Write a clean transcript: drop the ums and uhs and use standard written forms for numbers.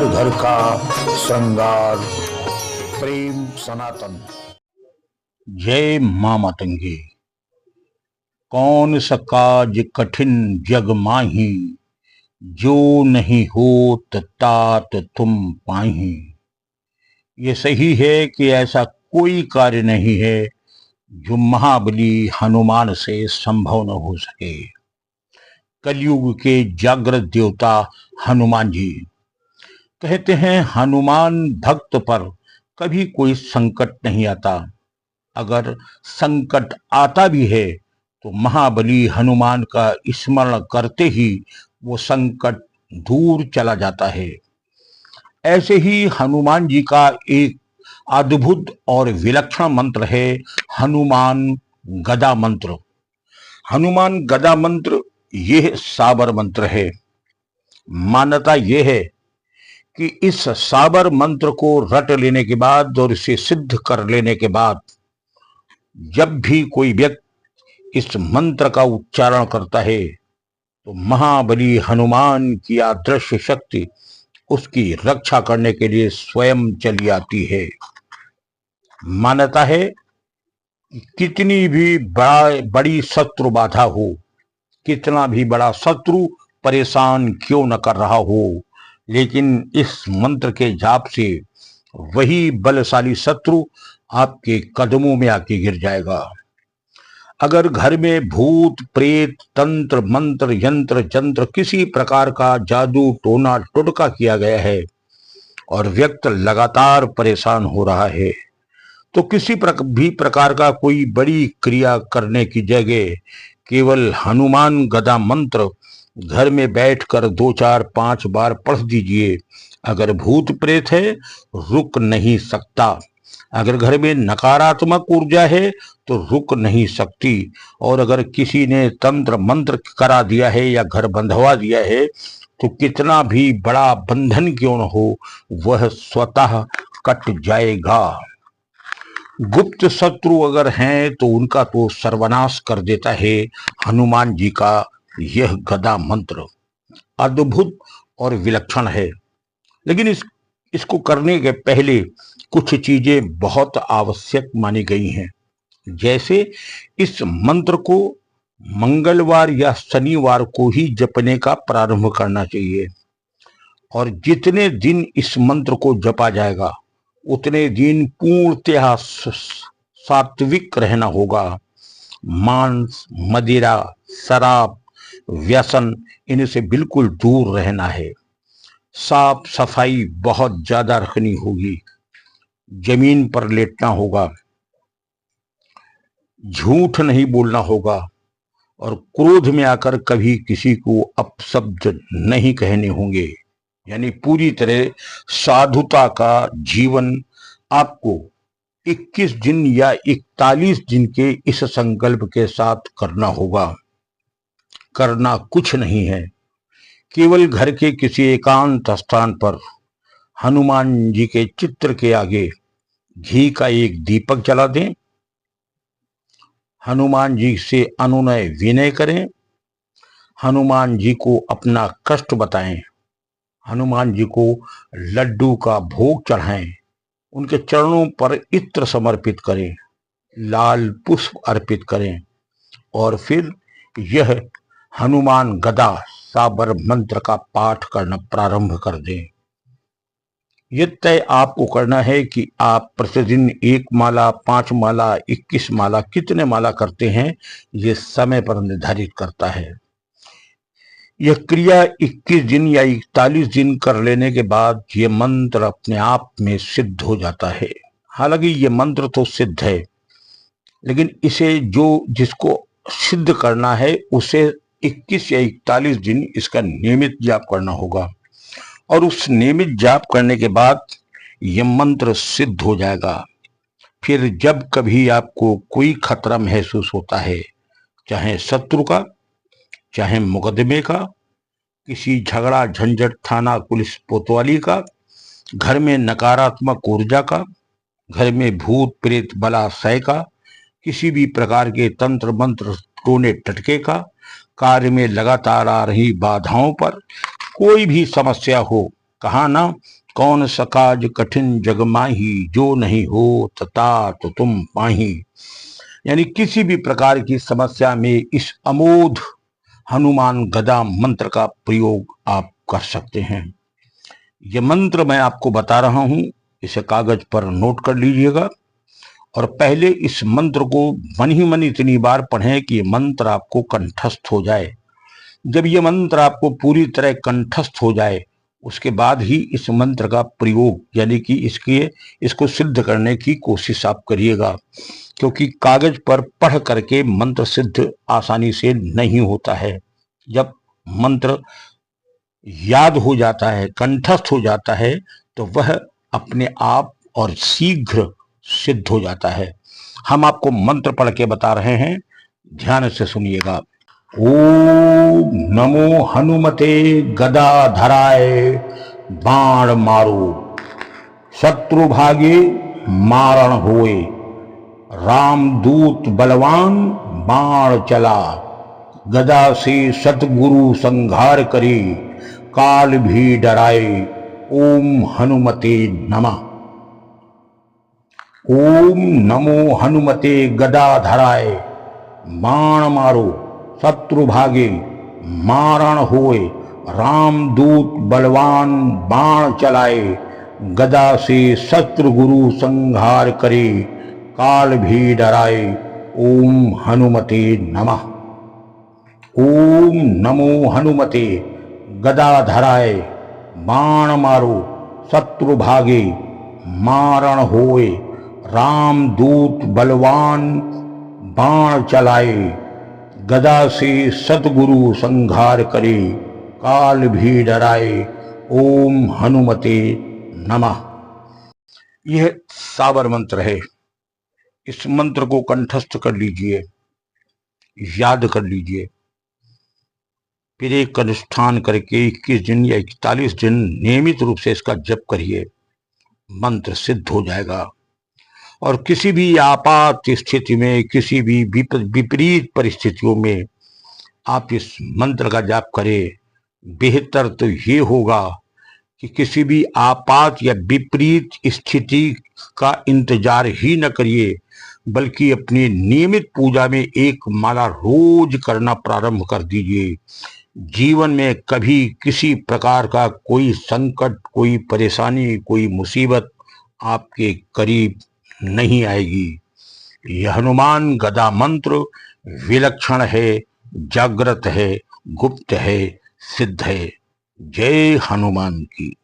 घर घर का श्रृंगार, प्रेम सनातन। जय मां मातंगी। कौन सा काज कठिन जग माही, जो नहीं होत तात तुम पाही। ये सही है कि ऐसा कोई कार्य नहीं है जो महाबली हनुमान से संभव न हो सके। कलयुग के जागृत देवता हनुमान जी कहते हैं, हनुमान भक्त पर कभी कोई संकट नहीं आता। अगर संकट आता भी है तो महाबली हनुमान का स्मरण करते ही वो संकट दूर चला जाता है। ऐसे ही हनुमान जी का एक अद्भुत और विलक्षण मंत्र है हनुमान गदा मंत्र। हनुमान गदा मंत्र यह साबर मंत्र है। मान्यता यह है कि इस साबर मंत्र को रट लेने के बाद और इसे सिद्ध कर लेने के बाद जब भी कोई व्यक्ति इस मंत्र का उच्चारण करता है तो महाबली हनुमान की अदृश्य शक्ति उसकी रक्षा करने के लिए स्वयं चली आती है। मान्यता है कि कितनी भी बड़ी शत्रु बाधा हो, कितना भी बड़ा शत्रु परेशान क्यों न कर रहा हो, लेकिन इस मंत्र के जाप से वही बलशाली शत्रु आपके कदमों में आके गिर जाएगा। अगर घर में भूत प्रेत तंत्र मंत्र यंत्र जंत्र किसी प्रकार का जादू टोना टोटका किया गया है और व्यक्ति लगातार परेशान हो रहा है, तो किसी भी प्रकार का कोई बड़ी क्रिया करने की जगह केवल हनुमान गदा मंत्र घर में बैठकर 2 4 5 बार पढ़ दीजिए। अगर भूत प्रेत है रुक नहीं सकता, अगर घर में नकारात्मक ऊर्जा है तो रुक नहीं सकती, और अगर किसी ने तंत्र मंत्र करा दिया है या घर बंधवा दिया है तो कितना भी बड़ा बंधन क्यों न हो वह स्वतः कट जाएगा। गुप्त शत्रु अगर हैं तो उनका तो सर्वनाश कर देता है हनुमान जी का यह गदा मंत्र। अद्भुत और विलक्षण है, लेकिन इसको करने के पहले कुछ चीजें बहुत आवश्यक मानी गई हैं। जैसे इस मंत्र को मंगलवार या शनिवार को ही जपने का प्रारंभ करना चाहिए, और जितने दिन इस मंत्र को जपा जाएगा उतने दिन पूर्णतः सात्विक रहना होगा। मांस मदिरा शराब व्यसन इनसे बिल्कुल दूर रहना है। साफ सफाई बहुत ज्यादा रखनी होगी। जमीन पर लेटना होगा, झूठ नहीं बोलना होगा, और क्रोध में आकर कभी किसी को अपशब्द नहीं कहने होंगे। यानी पूरी तरह साधुता का जीवन आपको 21 दिन या 41 दिन के इस संकल्प के साथ करना होगा। करना कुछ नहीं है, केवल घर के किसी एकांत स्थान पर हनुमान जी के चित्र के आगे घी का एक दीपक जला दें। हनुमान जी से अनुनय विनय करें, हनुमान जी को अपना कष्ट बताएं, हनुमान जी को लड्डू का भोग चढ़ाएं, उनके चरणों पर इत्र समर्पित करें, लाल पुष्प अर्पित करें, और फिर यह हनुमान गदा साबर मंत्र का पाठ करना प्रारंभ कर दें। यह तय आपको करना है कि आप प्रतिदिन 1 माला 5 माला 21 माला कितने माला करते हैं, यह समय पर निर्धारित करता है। यह क्रिया 21 दिन या 41 दिन कर लेने के बाद यह मंत्र अपने आप में सिद्ध हो जाता है। हालांकि यह मंत्र तो सिद्ध है, लेकिन इसे जिसको सिद्ध करना है उसे 21 या 41 दिन इसका नियमित जाप करना होगा, और उस नियमित जाप करने के बाद यह मंत्र सिद्ध हो जाएगा। फिर जब कभी आपको कोई खतरा महसूस होता है, चाहे शत्रु का, चाहे मुकदमे का, किसी झगड़ा झंझट थाना पुलिस कोतवाली का, घर में नकारात्मक ऊर्जा का, घर में भूत प्रेत बलाशय का, किसी भी प्रकार के तंत्र मंत्र टोने टटके का, कार्य में लगातार आ रही बाधाओं पर, कोई भी समस्या हो, कहा ना, कौन सकाज कठिन जग माही, जो नहीं हो तता तो तुम पाही। यानी किसी भी प्रकार की समस्या में इस अमोघ हनुमान गदा मंत्र का प्रयोग आप कर सकते हैं। यह मंत्र मैं आपको बता रहा हूं, इसे कागज पर नोट कर लीजिएगा और पहले इस मंत्र को मन ही मन इतनी बार पढ़ें कि यह मंत्र आपको कंठस्थ हो जाए। जब यह मंत्र आपको पूरी तरह कंठस्थ हो जाए, उसके बाद ही इस मंत्र का प्रयोग यानी कि इसको सिद्ध करने की कोशिश आप करिएगा, क्योंकि कागज पर पढ़ करके मंत्र सिद्ध आसानी से नहीं होता है। जब मंत्र याद हो जाता है, कंठस्थ हो जाता है, तो वह अपने आप और शीघ्र सिद्ध हो जाता है। हम आपको मंत्र पढ़ के बता रहे हैं, ध्यान से सुनिएगा। ओम नमो हनुमते गदाधराय, बाण मारो शत्रु भागे मारण होए, रामदूत बलवान बाण चला, गदा से सतगुरु संघार करे, काल भी डराए, ओम हनुमते नमः। ओम नमो हनुमते गदाधराय, बाण मारो शत्रु भागे मारण होए, रामदूत बलवान बाण चलाए, गदा से शत्रु गुरु संहार करे, काल भी डराए, ओम हनुमते नमः। ओम नमो हनुमते गदाधराय, बाण मारो शत्रु भागे मारण होए, रामदूत बलवान बाण चलाए, गदा से सतगुरु संहार करे, काल भी डराए, ओम हनुमते नमः। यह सावर मंत्र है। इस मंत्र को कंठस्थ कर लीजिए, याद कर लीजिए, फिर एक अनुष्ठान करके 21 दिन या 41 दिन नियमित रूप से इसका जप करिए, मंत्र सिद्ध हो जाएगा। और किसी भी आपात स्थिति में, किसी भी विपरीत परिस्थितियों में आप इस मंत्र का जाप करें। बेहतर तो ये होगा कि किसी भी आपात या विपरीत स्थिति का इंतजार ही न करिए, बल्कि अपनी नियमित पूजा में एक माला रोज करना प्रारंभ कर दीजिए। जीवन में कभी किसी प्रकार का कोई संकट, कोई परेशानी, कोई मुसीबत आपके करीब नहीं आएगी। यह हनुमान गदा मंत्र विलक्षण है, जागृत है, गुप्त है, सिद्ध है। जय हनुमान की।